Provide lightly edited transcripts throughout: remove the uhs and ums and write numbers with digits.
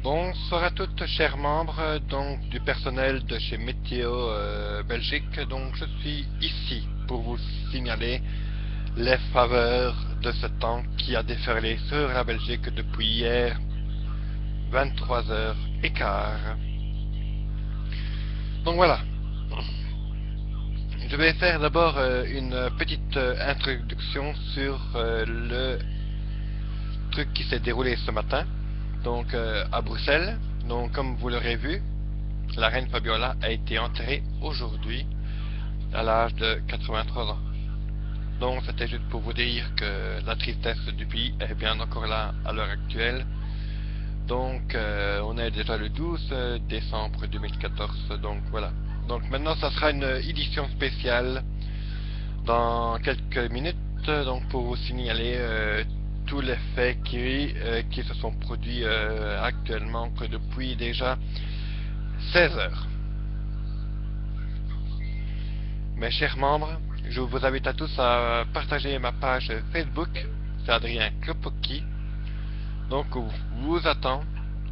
Bonsoir à toutes, chers membres du personnel de chez Météo Belgique. Donc je suis ici pour vous signaler les faveurs de ce temps qui a déferlé sur la Belgique depuis hier 23h15. Donc voilà. Je vais faire d'abord une petite introduction sur le truc qui s'est déroulé ce matin. Donc à Bruxelles, donc comme vous l'aurez vu, la reine Fabiola a été enterrée aujourd'hui à l'âge de 83 ans. Donc c'était juste pour vous dire que la tristesse du pays est bien encore là à l'heure actuelle. Donc on est déjà le 12 décembre 2014, donc voilà. Donc maintenant ça sera une édition spéciale dans quelques minutes, donc pour vous signaler tous les faits qui se sont produits actuellement que depuis déjà 16 heures. Mes chers membres, je vous invite à tous à partager ma page Facebook, c'est Adrien Klopocki. Donc vous attend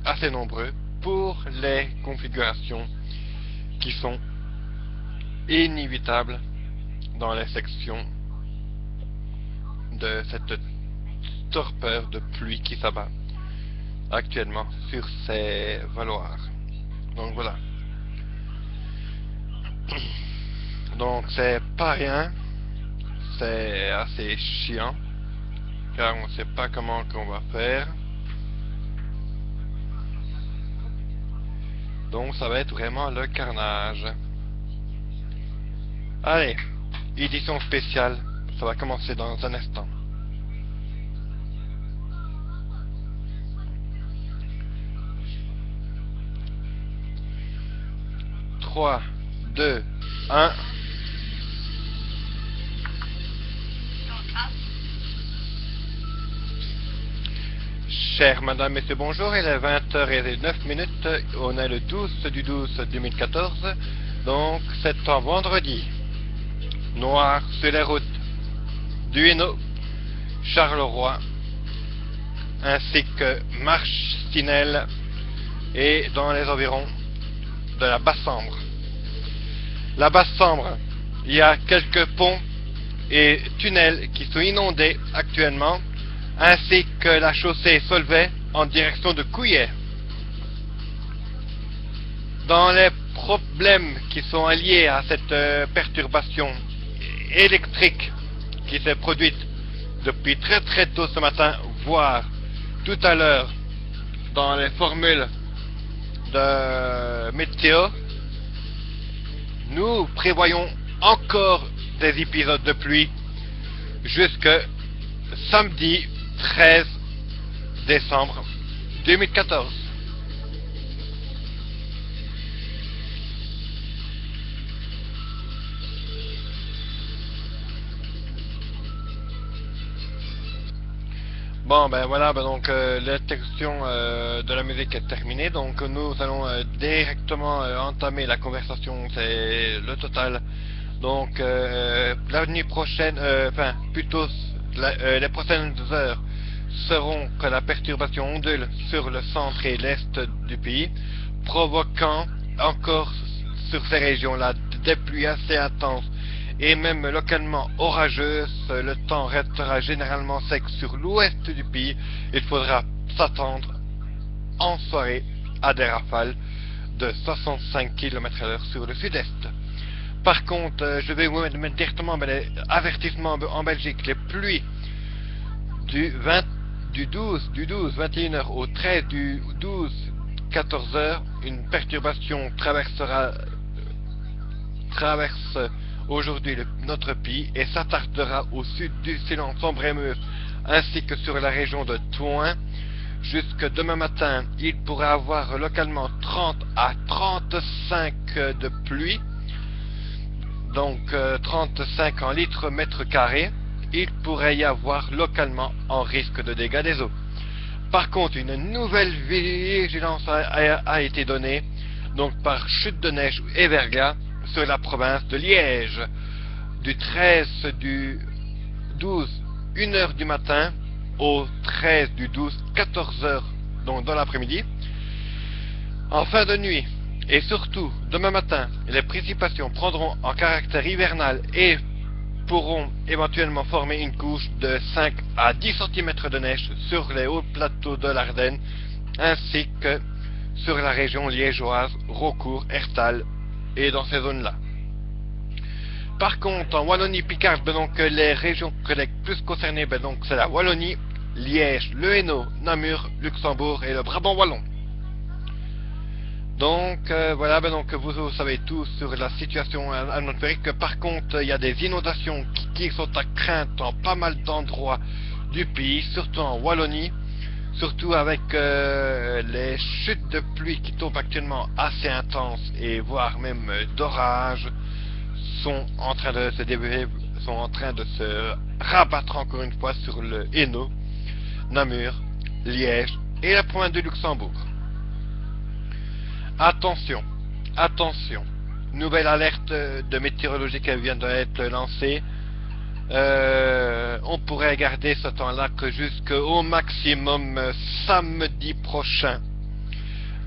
assez nombreux pour les configurations qui sont inévitables dans les sections de cette torpeur de pluie qui s'abat actuellement sur ces valoirs. Donc voilà. Donc c'est pas rien, c'est assez chiant car on sait pas comment qu'on va faire. Donc ça va être vraiment le carnage. Allez, édition spéciale, ça va commencer dans un instant. Trois, 2, 1. Chers madame, messieurs, bonjour, il est 20h09, on est le 12 du 12 2014, donc c'est un vendredi. Noir sur les routes du Hainaut, Charleroi, ainsi que Marcinelle et dans les environs de la Basse-Sambre. La Basse-Sambre, il y a quelques ponts et tunnels qui sont inondés actuellement, ainsi que la chaussée Solvay en direction de Couillet. Dans les problèmes qui sont liés à cette perturbation électrique qui s'est produite depuis très très tôt ce matin, voire tout à l'heure dans les formules de météo, nous prévoyons encore des épisodes de pluie jusque samedi 13 décembre 2014. Bon ben voilà, donc la section de la musique est terminée, donc nous allons directement entamer la conversation, c'est le total. Donc la nuit prochaine, enfin plutôt les prochaines heures seront que la perturbation ondule sur le centre et l'est du pays, provoquant encore sur ces régions-là des pluies assez intenses et même localement orageuses. Le temps restera généralement sec sur l'ouest du pays. Il faudra s'attendre en soirée à des rafales de 65 km/h sur le sud-est. Par contre, je vais vous mettre directement les avertissements en Belgique. Les pluies du 12 21h au 13 du 12 14h, une perturbation traverse aujourd'hui notre pays et s'attardera au sud du Silence-Sambre-et-Meuse ainsi que sur la région de Thouin. Jusque demain matin, il pourrait avoir localement 30 à 35 de pluie, donc 35 en litres mètre carré. Il pourrait y avoir localement un risque de dégâts des eaux. Par contre, une nouvelle vigilance a été donnée, donc par chute de neige et verglas sur la province de Liège, du 13 du 12 1h du matin au 13 du 12 14h, donc dans l'après-midi, En fin de nuit, et surtout demain matin, les précipitations prendront en caractère hivernal et pourront éventuellement former une couche de 5 à 10 cm de neige sur les hauts plateaux de l'Ardenne, ainsi que sur la région liégeoise, Raucourt, Hertal et dans ces zones-là. Par contre, en Wallonie-Picarde, donc les régions les plus concernées, donc c'est la Wallonie, Liège, le Hainaut, Namur, Luxembourg et le Brabant wallon. Donc voilà, donc vous savez tout sur la situation atmosphérique. Par contre, il y a des inondations qui sont à craindre dans pas mal d'endroits du pays, surtout en Wallonie, surtout avec les chutes de pluie qui tombent actuellement assez intenses et voire même d'orages sont en train de se développer, sont en train de se rabattre encore une fois sur le Hainaut, Namur, Liège et la province de Luxembourg. Attention, attention, nouvelle alerte de météorologie qui vient d'être lancée. On pourrait garder ce temps-là que jusqu'au maximum samedi prochain.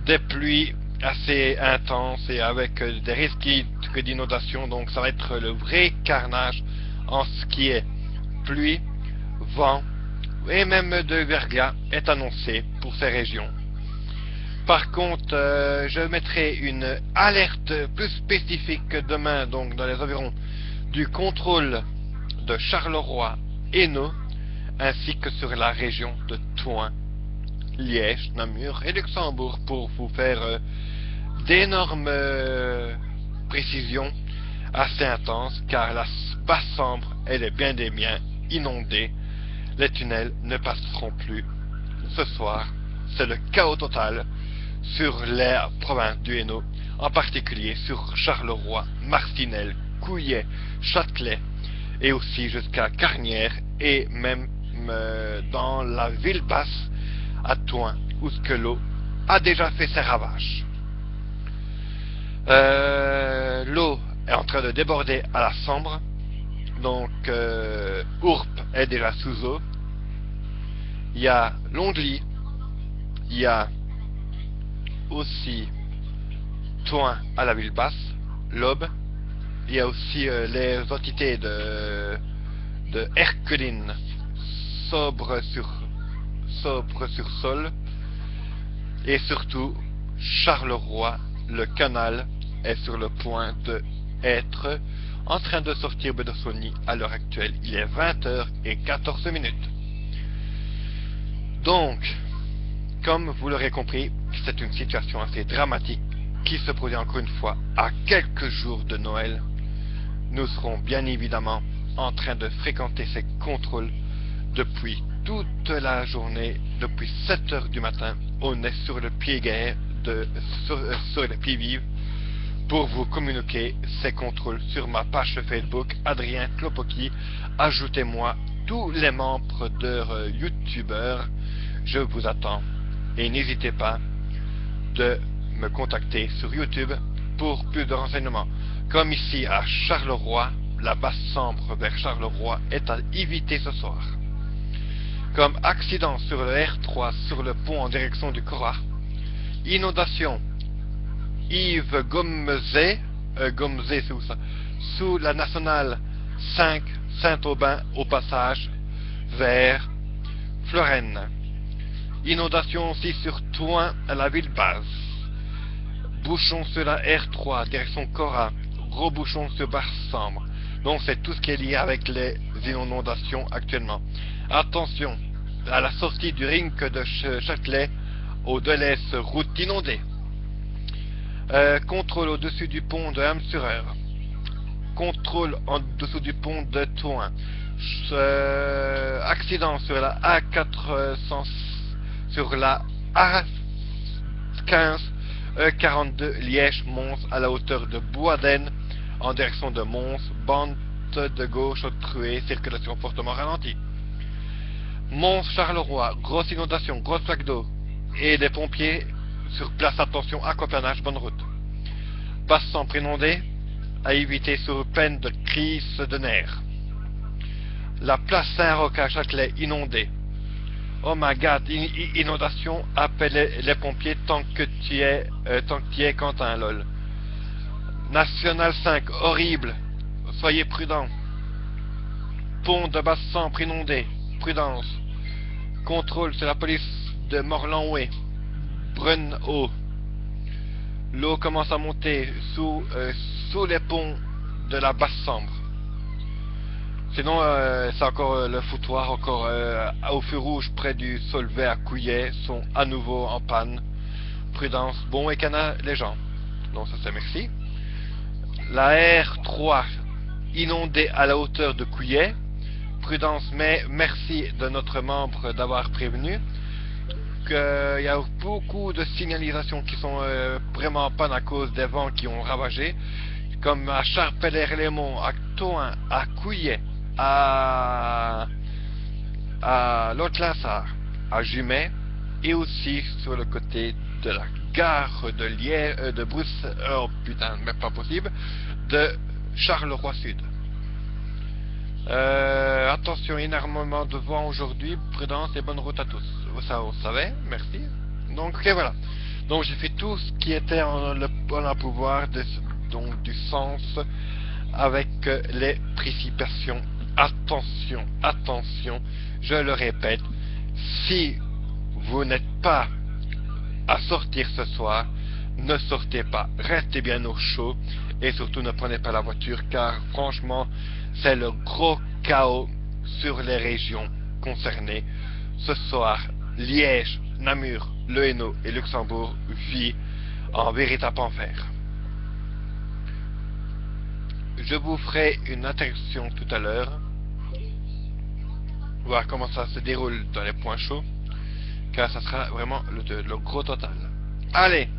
Des pluies assez intenses et avec des risques d'inondation, donc ça va être le vrai carnage en ce qui est pluie, vent et même de verglas est annoncé pour ces régions. Par contre, je mettrai une alerte plus spécifique demain, donc dans les environs du contrôle de Charleroi, Hainaut, ainsi que sur la région de Thoin, Liège, Namur et Luxembourg, pour vous faire d'énormes précisions assez intenses, car la Basse-Sambre, elle est bien des biens inondée. Les tunnels ne passeront plus ce soir. C'est le chaos total sur la province du Hainaut, en particulier sur Charleroi, Marcinelle, Couillet, Châtelet et aussi jusqu'à Carnières et même dans la ville basse à Thoin où ce que l'eau a déjà fait ses ravages. L'eau est en train de déborder à la Sambre, donc Ourp est déjà sous eau. Il y a Longely, il y a aussi Thoin à la ville basse, l'Aube, il y a aussi les entités de Herculine, Sobre sur Sol, et surtout Charleroi, le canal est sur le point de être en train de sortir de Sony à l'heure actuelle. Il est 20h14. Donc, comme vous l'aurez compris, c'est une situation assez dramatique qui se produit encore une fois à quelques jours de Noël. Nous serons bien évidemment en train de fréquenter ces contrôles depuis toute la journée, depuis 7h du matin. On est sur le pied guerre, sur le pied vif, pour vous communiquer ces contrôles sur ma page Facebook Adrien Klopoki. Ajoutez-moi tous les membres de youtubeurs, je vous attends. Et n'hésitez pas de me contacter sur YouTube pour plus de renseignements. Comme ici à Charleroi, la Basse-Sambre vers Charleroi est à éviter ce soir. Comme accident sur le R3 sur le pont en direction du Cora. Inondation Yves Gomzé, c'est où ça? Sous la nationale 5 Saint-Aubin au passage vers Florenne. Inondation aussi sur Thoin à la ville basse. Bouchon sur la R3 direction Cora. Gros bouchon sur Basse-Sambre. Donc c'est tout ce qui est lié avec les inondations actuellement. Attention à la sortie du ring de Châtelet au Deleuze, route inondée. Contrôle au-dessus du pont de Hamsureur. Contrôle en dessous du pont de Thoin. Accident sur la A400, sur la A15 E42 Liège-Mons à la hauteur de Boisden en direction de Mons, bande de gauche obstruée, circulation fortement ralentie. Mons-Charleroi, grosse inondation, grosse flaque d'eau et des pompiers sur place, attention, aquaplanage, bonne route. Basse-Sambre inondée, à éviter sous peine de crise de nerfs. La place Saint-Roch à Châtelet inondée. Oh my god, inondation, appelle les pompiers tant que tu es Quentin, lol. National 5, horrible. Soyez prudents. Pont de Basse-Sambre inondé. Prudence. Contrôle, c'est la police de Morlan-Oué. Brunn-Haut. L'eau commence à monter sous les ponts de la Basse-Sambre. Sinon, c'est encore le foutoir, encore au feu rouge près du Solvay à Couillet, sont à nouveau en panne. Prudence, bon week-end les gens. Donc ça c'est merci. La R3 inondée à la hauteur de Couillet. Prudence, mais merci de notre membre d'avoir prévenu qu'il y a beaucoup de signalisations qui sont vraiment en panne à cause des vents qui ont ravagé, comme à Charpellère-les-Monts, à Thoin, à Couillet, à Lot-Lassard, à Jumet, et aussi sur le côté de la gare de Liège, de Bruxelles, oh putain, mais pas possible, de Charleroi Sud. Attention, énormément de vent aujourd'hui, prudence et bonne route à tous. Ça, on savait, merci. Donc, ok, voilà. Donc, j'ai fait tout ce qui était en pouvoir, donc du sens avec les précipitations. Attention, attention, je le répète, si vous n'êtes pas à sortir ce soir, ne sortez pas, restez bien au chaud et surtout ne prenez pas la voiture car franchement c'est le gros chaos sur les régions concernées. Ce soir, Liège, Namur, Le Hainaut et Luxembourg vit en véritable enfer. Je vous ferai une interruption tout à l'heure, voir comment ça se déroule dans les points chauds, car ça sera vraiment le gros total. Allez,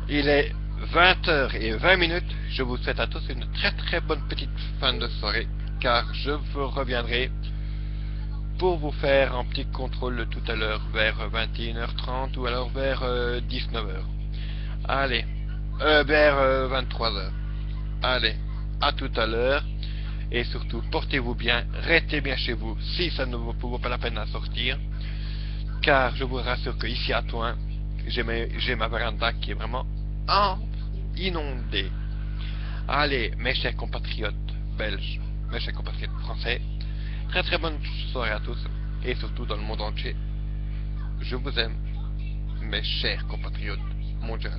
il est 20h20, je vous souhaite à tous une très bonne petite fin de soirée, car je vous reviendrai pour vous faire un petit contrôle tout à l'heure vers 21h30 ou alors vers 19h. Allez, vers 23h. Allez, à tout à l'heure. Et surtout, portez-vous bien, restez bien chez vous si ça ne vous vaut pas la peine à sortir. Car je vous rassure que ici à Thoin, j'ai ma véranda qui est vraiment inondée. Allez, mes chers compatriotes belges, mes chers compatriotes français, très bonne soirée à tous. Et surtout dans le monde entier, je vous aime, mes chers compatriotes mondiaux.